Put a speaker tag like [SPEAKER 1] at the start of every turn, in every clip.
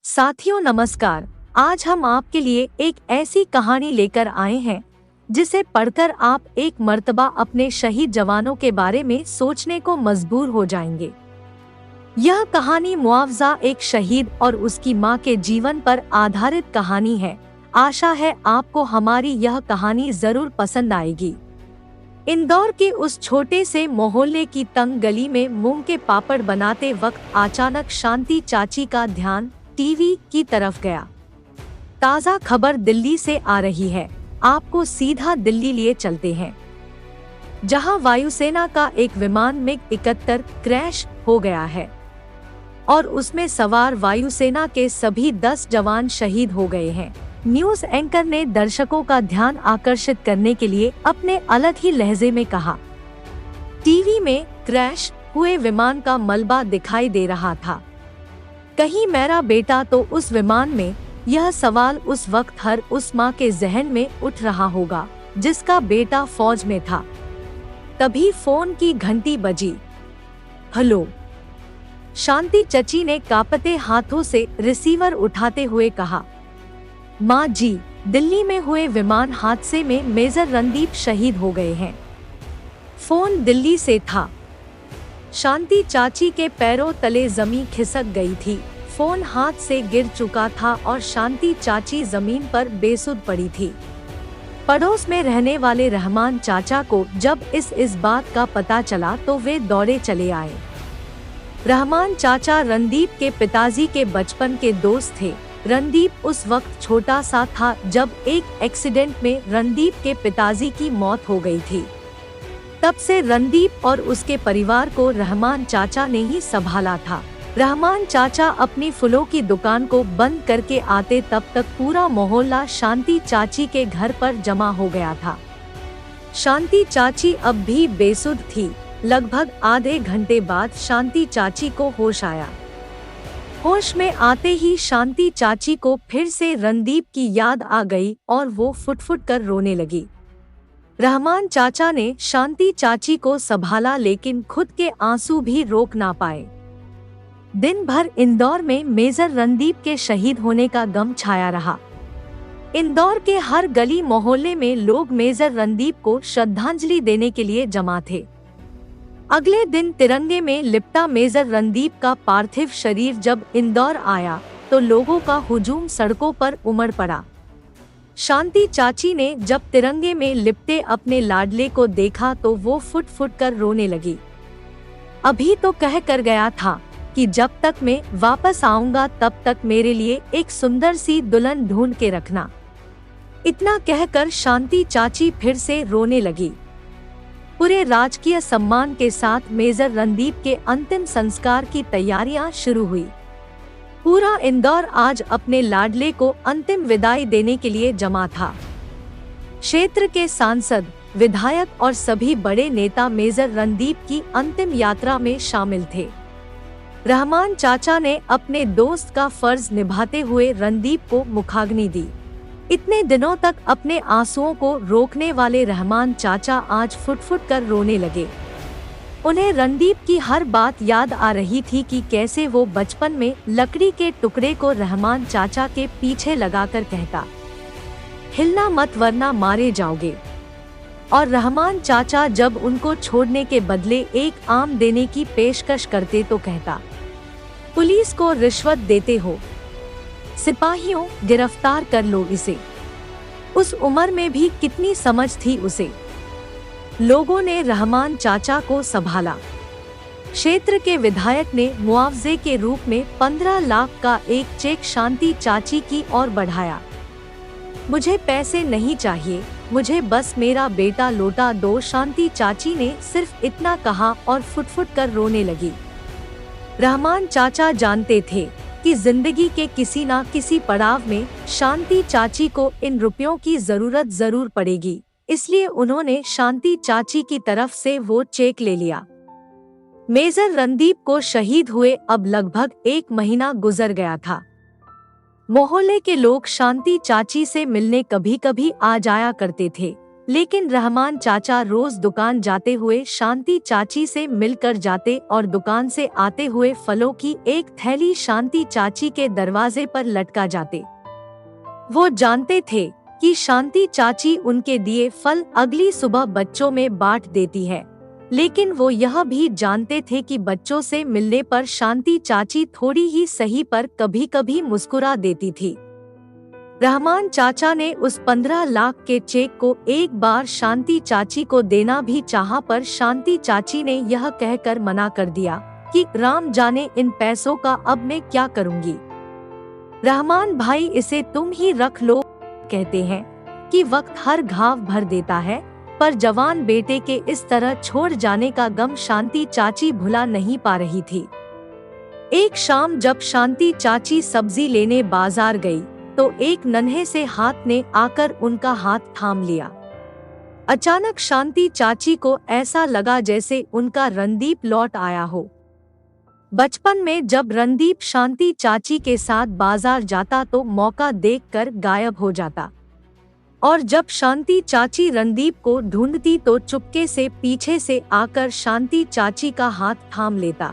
[SPEAKER 1] साथियों नमस्कार। आज हम आपके लिए एक ऐसी कहानी लेकर आए हैं जिसे पढ़कर आप एक मर्तबा अपने शहीद जवानों के बारे में सोचने को मजबूर हो जाएंगे। यह कहानी मुआवजा एक शहीद और उसकी मां के जीवन पर आधारित कहानी है। आशा है आपको हमारी यह कहानी जरूर पसंद आएगी। इंदौर के उस छोटे से मोहल्ले की तंग गली में मूंग के पापड़ बनाते वक्त अचानक शांति चाची का ध्यान टीवी की तरफ गया। ताज़ा खबर दिल्ली से आ रही है। आपको सीधा दिल्ली लिए चलते हैं, जहां वायुसेना का एक विमान MiG-71 क्रैश हो गया है और उसमें सवार वायुसेना के सभी 10 जवान शहीद हो गए हैं। न्यूज एंकर ने दर्शकों का ध्यान आकर्षित करने के लिए अपने अलग ही लहजे में कहा, टीवी में क्रैश हुए विमान का मलबा दिखाई दे रहा था। कहीं मेरा बेटा तो उस विमान में? यह सवाल उस वक्त हर उस माँ के जहन में उठ रहा होगा जिसका बेटा फौज में था। तभी फोन की घंटी बजी। हेलो, शांति चची ने कांपते हाथों से रिसीवर उठाते हुए कहा। माँ जी, दिल्ली में हुए विमान हादसे में मेजर रणदीप शहीद हो गए हैं। फोन दिल्ली से था। शांति चाची के पैरों तले जमीन खिसक गई थी। फोन हाथ से गिर चुका था और शांति चाची जमीन पर बेसुध पड़ी थी। पड़ोस में रहने वाले रहमान चाचा को जब इस बात का पता चला तो वे दौड़े चले आए। रहमान चाचा रणदीप के पिताजी के बचपन के दोस्त थे। रणदीप उस वक्त छोटा सा था जब एक एक्सीडेंट में रणदीप के पिताजी की मौत हो गई थी। तब से रणदीप और उसके परिवार को रहमान चाचा ने ही संभाला था। रहमान चाचा अपनी फूलों की दुकान को बंद करके आते तब तक पूरा मोहल्ला शांति चाची के घर पर जमा हो गया था। शांति चाची अब भी बेसुध थी। लगभग आधे घंटे बाद शांति चाची को होश आया। होश में आते ही शांति चाची को फिर से रणदीप की याद आ गई और वो फुट-फुट कर रोने लगी। रहमान चाचा ने शांति चाची को संभाला लेकिन खुद के आंसू भी रोक ना पाए। दिन भर इंदौर में मेजर रणदीप के शहीद होने का गम छाया रहा। इंदौर के हर गली मोहल्ले में लोग मेजर रणदीप को श्रद्धांजलि देने के लिए जमा थे। अगले दिन तिरंगे में लिपटा मेजर रणदीप का पार्थिव शरीर जब इंदौर आया तो लोगों का हुजूम सड़कों पर उमड़ पड़ा। शांति चाची ने जब तिरंगे में लिपटे अपने लाडले को देखा तो वो फुट-फुट कर रोने लगी। अभी तो कह कर गया था कि जब तक मैं वापस आऊंगा तब तक मेरे लिए एक सुंदर सी दुल्हन ढूंढ के रखना। इतना कहकर शांति चाची फिर से रोने लगी। पूरे राजकीय सम्मान के साथ मेजर रणदीप के अंतिम संस्कार की तैयारियां शुरू हुई। पूरा इंदौर आज अपने लाडले को अंतिम विदाई देने के लिए जमा था। क्षेत्र के सांसद, विधायक और सभी बड़े नेता मेजर रणदीप की अंतिम यात्रा में शामिल थे। रहमान चाचा ने अपने दोस्त का फर्ज निभाते हुए रणदीप को मुखाग्नि दी। इतने दिनों तक अपने आंसुओं को रोकने वाले रहमान चाचा आज फुट-फुट कर रोने लगे। उन्हें रणदीप की हर बात याद आ रही थी कि कैसे वो बचपन में लकड़ी के टुकड़े को रहमान चाचा के पीछे लगाकर कहता, हिलना मत वरना मारे जाओगे। और रहमान चाचा जब उनको छोड़ने के बदले एक आम देने की पेशकश करते तो कहता, पुलिस को रिश्वत देते हो, सिपाहियों गिरफ्तार कर लो इसे। उस उम्र में भी कितनी समझ थी उसे। लोगों ने रहमान चाचा को संभाला। क्षेत्र के विधायक ने मुआवजे के रूप में 15 लाख का एक चेक शांति चाची की ओर बढ़ाया। मुझे पैसे नहीं चाहिए, मुझे बस मेरा बेटा लौटा दो, शांति चाची ने सिर्फ इतना कहा और फुट-फुट कर रोने लगी। रहमान चाचा जानते थे कि जिंदगी के किसी ना किसी पड़ाव में शांति चाची को इन रुपयों की जरूरत जरूर पड़ेगी, इसलिए उन्होंने शांति चाची की तरफ से वो चेक ले लिया। मेजर रणदीप को शहीद हुए अब लगभग 1 महीना गुजर गया था। मोहल्ले के लोग शांति चाची से मिलने कभी कभी आ जाया करते थे। लेकिन रहमान चाचा रोज दुकान जाते हुए शांति चाची से मिलकर जाते और दुकान से आते हुए फलों की एक थैली शांति चाची के दरवाजे पर लटका जाते। वो जानते थे कि शांति चाची उनके दिए फल अगली सुबह बच्चों में बांट देती है, लेकिन वो यह भी जानते थे कि बच्चों से मिलने पर शांति चाची थोड़ी ही सही पर कभी कभी मुस्कुरा देती थी। रहमान चाचा ने उस 15 लाख के चेक को एक बार शांति चाची को देना भी चाहा, पर शांति चाची ने यह कहकर मना कर दिया कि राम जाने इन पैसों का अब मैं क्या करूंगी। रहमान भाई इसे तुम ही रख लो। कहते हैं कि वक्त हर घाव भर देता है, पर जवान बेटे के इस तरह छोड़ जाने का गम शांति चाची भुला नहीं पा रही थी। एक शाम जब शांति चाची सब्जी लेने बाजार गई तो एक नन्हे से हाथ ने आकर उनका हाथ थाम लिया। अचानक शांति चाची को ऐसा लगा जैसे उनका रणदीप लौट आया हो। बचपन में जब रणदीप शांति चाची के साथ बाजार जाता तो मौका देखकर गायब हो जाता, और जब शांति चाची रणदीप को ढूंढती तो चुपके से पीछे से आकर शांति चाची का हाथ थाम लेता।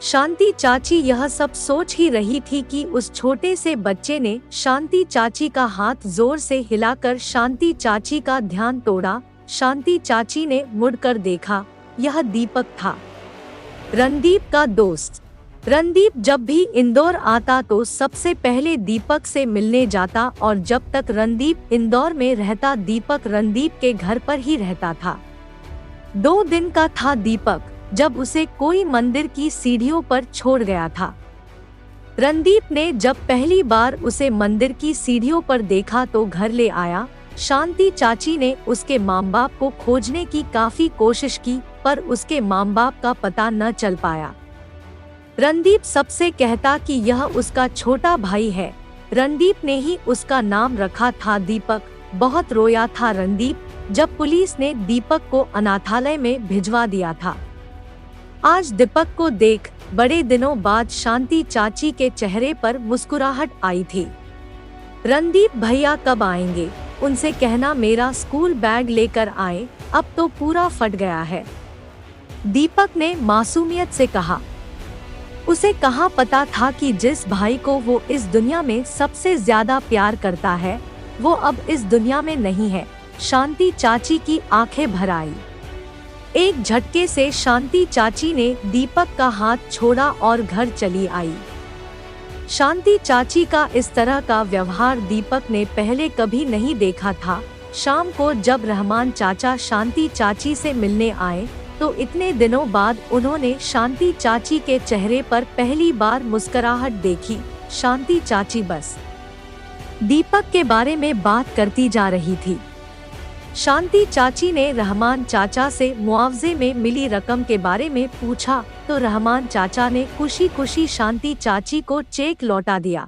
[SPEAKER 1] शांति चाची यह सब सोच ही रही थी कि उस छोटे से बच्चे ने शांति चाची का हाथ जोर से हिलाकर शांति चाची का ध्यान तोड़ा। शांति चाची ने मुड़कर देखा, यह दीपक था, रणदीप का दोस्त। रणदीप जब भी इंदौर आता तो सबसे पहले दीपक से मिलने जाता, और जब तक रणदीप इंदौर में रहता दीपक रणदीप के घर पर ही रहता था। 2 दिन का था दीपक जब उसे कोई मंदिर की सीढ़ियों पर छोड़ गया था। रणदीप ने जब पहली बार उसे मंदिर की सीढ़ियों पर देखा तो घर ले आया। शांति चाची ने उसके माँ बाप को खोजने की काफी कोशिश की, पर उसके माँ बाप का पता न चल पाया। रणदीप सबसे कहता कि यह उसका छोटा भाई है। रणदीप ने ही उसका नाम रखा था दीपक। बहुत रोया था रणदीप जब पुलिस ने दीपक को अनाथालय में भिजवा दिया था। आज दीपक को देख बड़े दिनों बाद शांति चाची के चेहरे पर मुस्कुराहट आई थी। रणदीप भैया कब आएंगे? उनसे कहना मेरा स्कूल बैग लेकर आए, अब तो पूरा फट गया है। दीपक ने मासूमियत से कहा। उसे कहाँ पता था कि जिस भाई को वो इस दुनिया में सबसे ज्यादा प्यार करता है वो अब इस दुनिया में नहीं है। शांति चाची की आंखें भर आई। एक झटके से शांति चाची ने दीपक का हाथ छोड़ा और घर चली आई। शांति चाची का इस तरह का व्यवहार दीपक ने पहले कभी नहीं देखा था। शाम को जब रहमान चाचा शांति चाची से मिलने आए तो इतने दिनों बाद उन्होंने शांति चाची के चेहरे पर पहली बार मुस्कुराहट देखी। शांति चाची बस दीपक के बारे में बात करती जा रही थी। शांति चाची ने रहमान चाचा से मुआवजे में मिली रकम के बारे में पूछा तो रहमान चाचा ने खुशी खुशी शांति चाची को चेक लौटा दिया।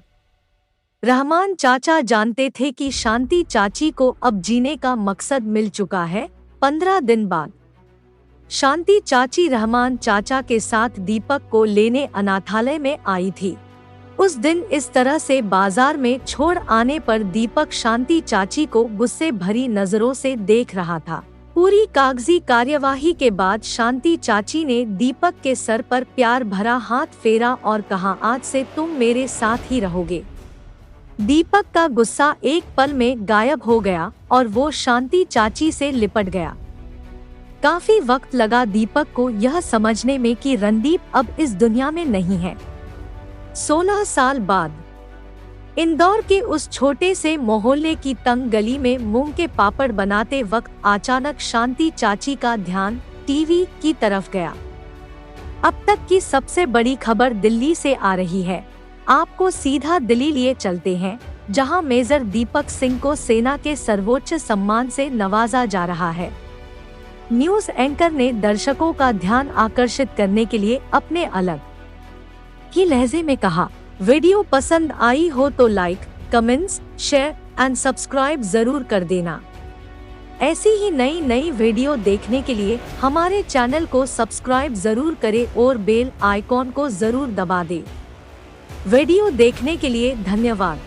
[SPEAKER 1] रहमान चाचा जानते थे कि शांति चाची को अब जीने का मकसद मिल चुका है। 15 दिन बाद शांति चाची रहमान चाचा के साथ दीपक को लेने अनाथालय में आई थी। उस दिन इस तरह से बाजार में छोड़ आने पर दीपक शांति चाची को गुस्से भरी नजरों से देख रहा था। पूरी कागजी कार्यवाही के बाद शांति चाची ने दीपक के सर पर प्यार भरा हाथ फेरा और कहा, आज से तुम मेरे साथ ही रहोगे। दीपक का गुस्सा एक पल में गायब हो गया और वो शांति चाची से लिपट गया। काफी वक्त लगा दीपक को यह समझने में कि रणदीप अब इस दुनिया में नहीं है। 16 साल बाद इंदौर के उस छोटे से मोहल्ले की तंग गली में मूंग के पापड़ बनाते वक्त अचानक शांति चाची का ध्यान टीवी की तरफ गया। अब तक की सबसे बड़ी खबर दिल्ली से आ रही है। आपको सीधा दिल्ली लिए चलते हैं, जहां मेजर दीपक सिंह को सेना के सर्वोच्च सम्मान से नवाजा जा रहा है। न्यूज एंकर ने दर्शकों का ध्यान आकर्षित करने के लिए अपने अलग ही लहजे में कहा, वीडियो पसंद आई हो तो like, comments, share and subscribe जरूर कर देना। ऐसी ही नई नई वीडियो देखने के लिए हमारे चैनल को सब्सक्राइब जरूर करें और बेल आइकॉन को जरूर दबा दें। वीडियो देखने के लिए धन्यवाद।